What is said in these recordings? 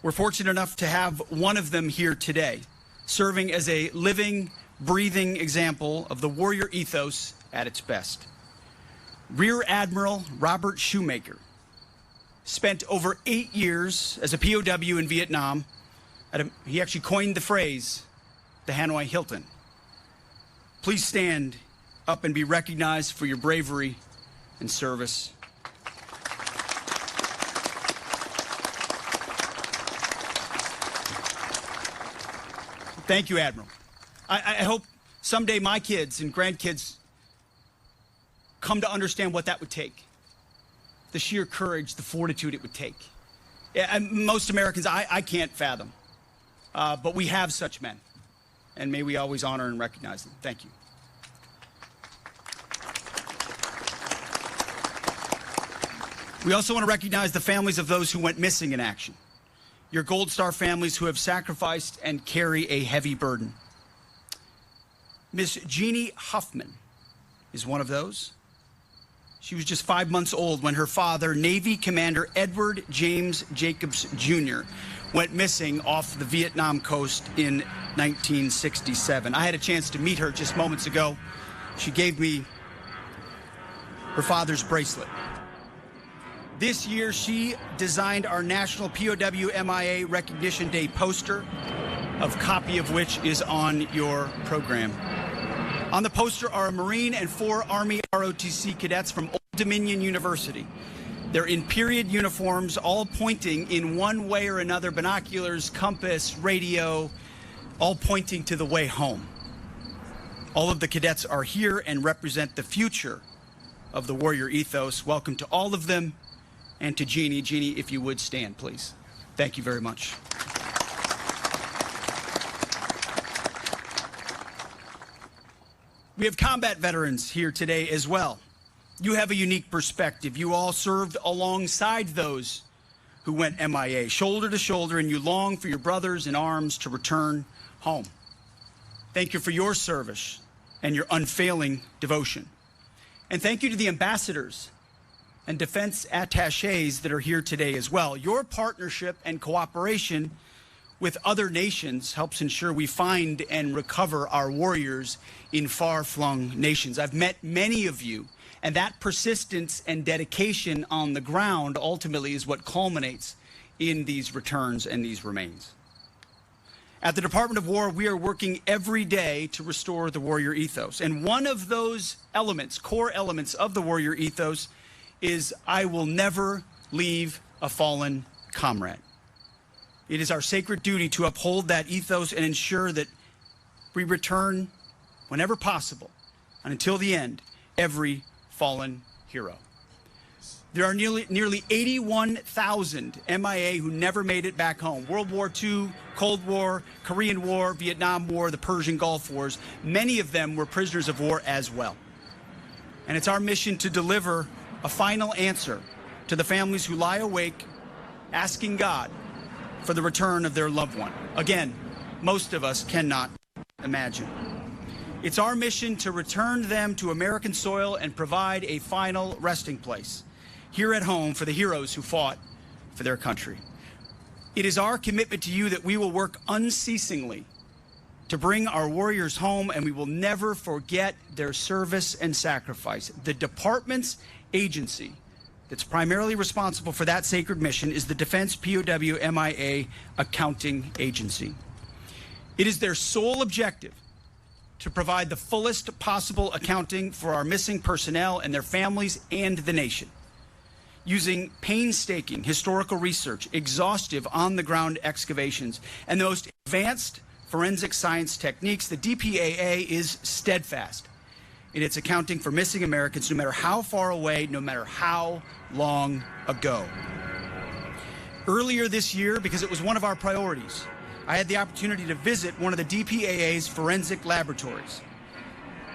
We're fortunate enough to have one of them here today, serving as a living, breathing example of the warrior ethos at its best. Rear Admiral Robert Shoemaker spent over 8 years as a POW in Vietnam. He actually coined the phrase, the Hanoi Hilton. Please stand up and be recognized for your bravery and service. Thank you, Admiral. I hope someday my kids and grandkids come to understand what that would take. The sheer courage, the fortitude it would take. Most Americans, I can't fathom. But we have such men. And may we always honor and recognize them. Thank you. We also want to recognize the families of those who went missing in action. Your Gold Star families who have sacrificed and carry a heavy burden. Miss Jeannie Huffman is one of those. She was just 5 months old when her father, Navy Commander Edward James Jacobs Jr., went missing off the Vietnam coast in 1967. I had a chance to meet her just moments ago. She gave me her father's bracelet. This year, she designed our National POW MIA Recognition Day poster, a copy of which is on your program. On the poster are a Marine and 4 Army ROTC cadets from Old Dominion University. They're in period uniforms, all pointing in one way or another, binoculars, compass, radio, all pointing to the way home. All of the cadets are here and represent the future of the warrior ethos. Welcome to all of them. And to Jeannie. Jeannie, if you would stand, please. Thank you very much. We have combat veterans here today as well. You have a unique perspective. You all served alongside those who went MIA, shoulder to shoulder, and you long for your brothers in arms to return home. Thank you for your service and your unfailing devotion. And thank you to the ambassadors and defense attachés that are here today as well. Your partnership and cooperation with other nations helps ensure we find and recover our warriors in far-flung nations. I've met many of you, and that persistence and dedication on the ground ultimately is what culminates in these returns and these remains. At the Department of War, we are working every day to restore the warrior ethos. And one of those elements, core elements of the warrior ethos, is I will never leave a fallen comrade. It is our sacred duty to uphold that ethos and ensure that we return whenever possible and until the end every fallen hero. There are nearly 81,000 MIA who never made it back home. World War II, Cold War, Korean War, Vietnam War, the Persian Gulf Wars. Many of them were prisoners of war as well. And it's our mission to deliver a final answer to the families who lie awake asking God for the return of their loved one. Again, most of us cannot imagine. It's our mission to return them to American soil and provide a final resting place here at home for the heroes who fought for their country. It is our commitment to you that we will work unceasingly to bring our warriors home, and we will never forget their service and sacrifice. The department's agency that's primarily responsible for that sacred mission is the Defense POW MIA Accounting Agency. It is their sole objective to provide the fullest possible accounting for our missing personnel and their families and the nation. Using painstaking historical research, exhaustive on-the-ground excavations, and the most advanced forensic science techniques, the DPAA is steadfast in its accounting for missing Americans, no matter how far away, no matter how long ago. Earlier this year, because it was one of our priorities, I had the opportunity to visit one of the DPAA's forensic laboratories.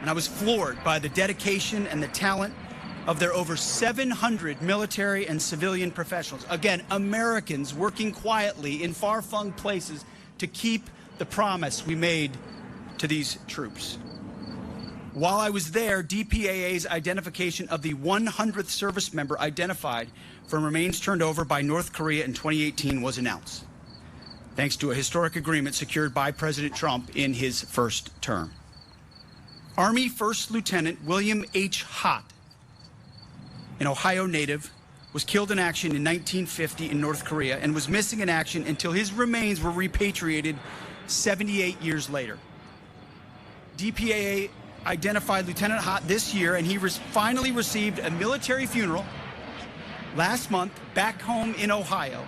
And I was floored by the dedication and the talent of their over 700 military and civilian professionals. Again, Americans working quietly in far-flung places to keep the promise we made to these troops. While I was there, DPAA's identification of the 100th service member identified from remains turned over by North Korea in 2018 was announced. thanks to a historic agreement secured by President Trump in his first term. Army First Lieutenant William H. Hott, an Ohio native, was killed in action in 1950 in North Korea and was missing in action until his remains were repatriated 78 years later. DPAA identified Lieutenant Hott this year, and he finally received a military funeral last month back home in Ohio,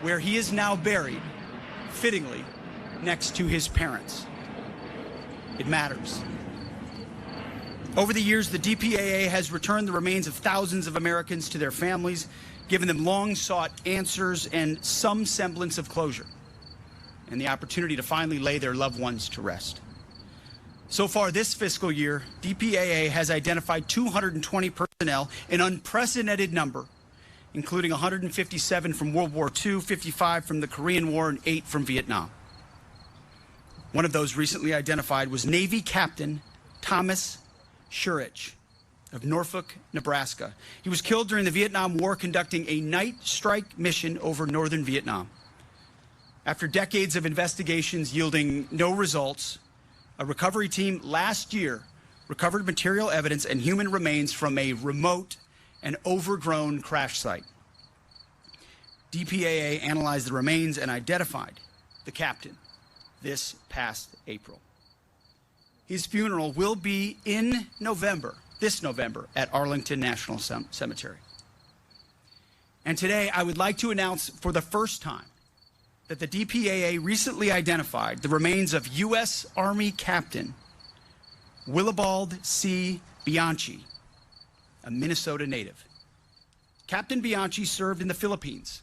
where he is now buried, fittingly, next to his parents. It matters. Over the years, the DPAA has returned the remains of thousands of Americans to their families, given them long-sought answers and some semblance of closure, and the opportunity to finally lay their loved ones to rest. So far this fiscal year, DPAA has identified 220 personnel, an unprecedented number, including 157 from World War II, 55 from the Korean War, and 8 from Vietnam. One of those recently identified was Navy Captain Thomas Shurich of Norfolk, Nebraska. He was killed during the Vietnam War conducting a night strike mission over northern Vietnam. After decades of investigations yielding no results, a recovery team last year recovered material evidence and human remains from a remote and overgrown crash site. DPAA analyzed the remains and identified the captain this past April. His funeral will be in this November, at Arlington National Cemetery. And today, I would like to announce for the first time that the DPAA recently identified the remains of U.S. Army Captain Willibald C. Bianci, a Minnesota native. Captain Bianci served in the Philippines,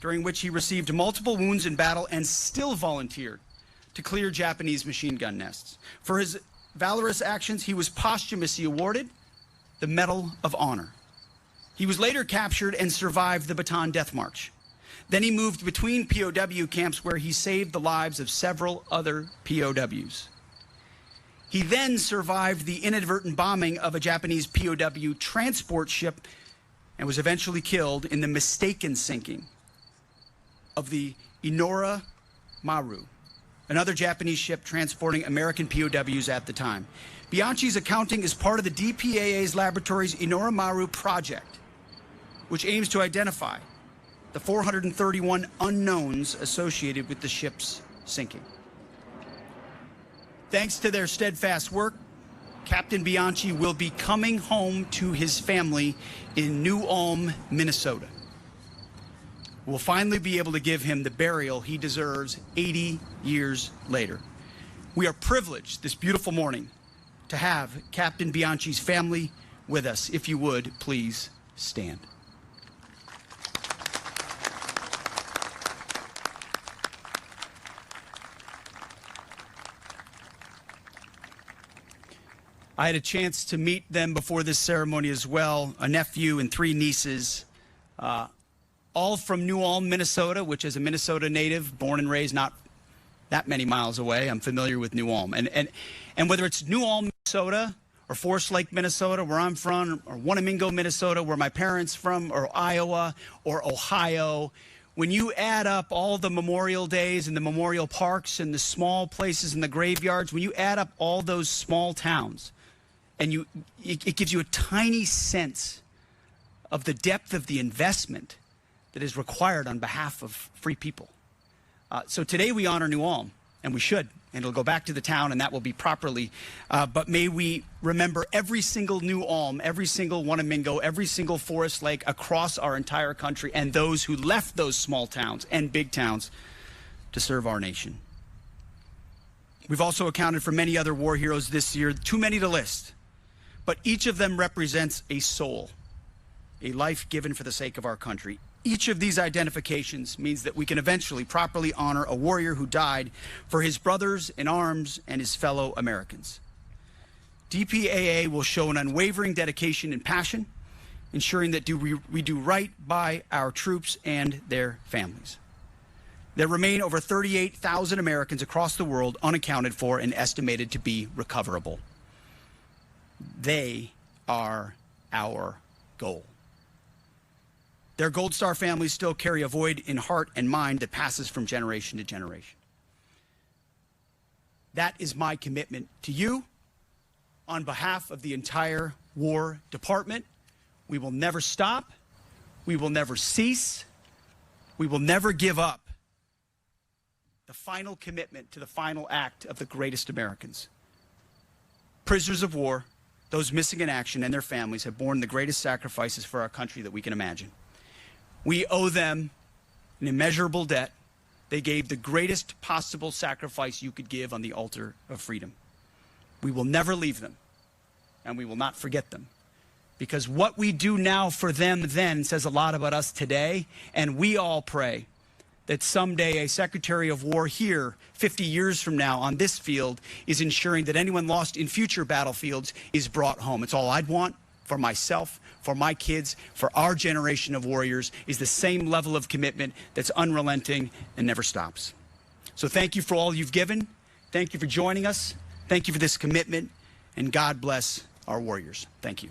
during which he received multiple wounds in battle and still volunteered to clear Japanese machine gun nests. For his valorous actions, he was posthumously awarded the Medal of Honor. He was later captured and survived the Bataan Death March. Then he moved between POW camps where he saved the lives of several other POWs. He then survived the inadvertent bombing of a Japanese POW transport ship and was eventually killed in the mistaken sinking of the Inora Maru, another Japanese ship transporting American POWs at the time. Bianci's accounting is part of the DPAA's laboratory's Inora Maru project, which aims to identify the 431 unknowns associated with the ship's sinking. Thanks to their steadfast work, Captain Bianci will be coming home to his family in New Ulm, Minnesota. We'll finally be able to give him the burial he deserves 80 years later. We are privileged this beautiful morning to have Captain Bianci's family with us. If you would, please stand. I had a chance to meet them before this ceremony as well, a nephew and 3 nieces, all from New Ulm, Minnesota, which is a Minnesota native, born and raised not that many miles away. I'm familiar with New Ulm. And whether it's New Ulm, Minnesota, or Forest Lake, Minnesota, where I'm from, or Wanamingo, Minnesota, where my parents from, or Iowa, or Ohio, when you add up all the memorial days and the memorial parks and the small places and the graveyards, when you add up all those small towns, and it gives you a tiny sense of the depth of the investment that is required on behalf of free people. So today we honor New Ulm, and we should, and it'll go back to the town, and that will be properly. But may we remember every single New Ulm, every single Wanamingo, every single Forest Lake across our entire country, and those who left those small towns and big towns to serve our nation. We've also accounted for many other war heroes this year, too many to list, but each of them represents a soul, a life given for the sake of our country. Each of these identifications means that we can eventually properly honor a warrior who died for his brothers in arms and his fellow Americans. DPAA will show an unwavering dedication and passion, ensuring that we do right by our troops and their families. There remain over 38,000 Americans across the world unaccounted for and estimated to be recoverable. They are our goal. Their Gold Star families still carry a void in heart and mind that passes from generation to generation. That is my commitment to you on behalf of the entire War Department. We will never stop. We will never cease. We will never give up the final commitment to the final act of the greatest Americans. Prisoners of war, those missing in action, and their families have borne the greatest sacrifices for our country that we can imagine. We owe them an immeasurable debt. They gave the greatest possible sacrifice you could give on the altar of freedom. We will never leave them, and we will not forget them. Because what we do now for them then says a lot about us today, and we all pray that someday a Secretary of War here, 50 years from now on this field, is ensuring that anyone lost in future battlefields is brought home. It's all I'd want for myself, for my kids, for our generation of warriors, is the same level of commitment that's unrelenting and never stops. So thank you for all you've given. Thank you for joining us. Thank you for this commitment, and God bless our warriors. Thank you.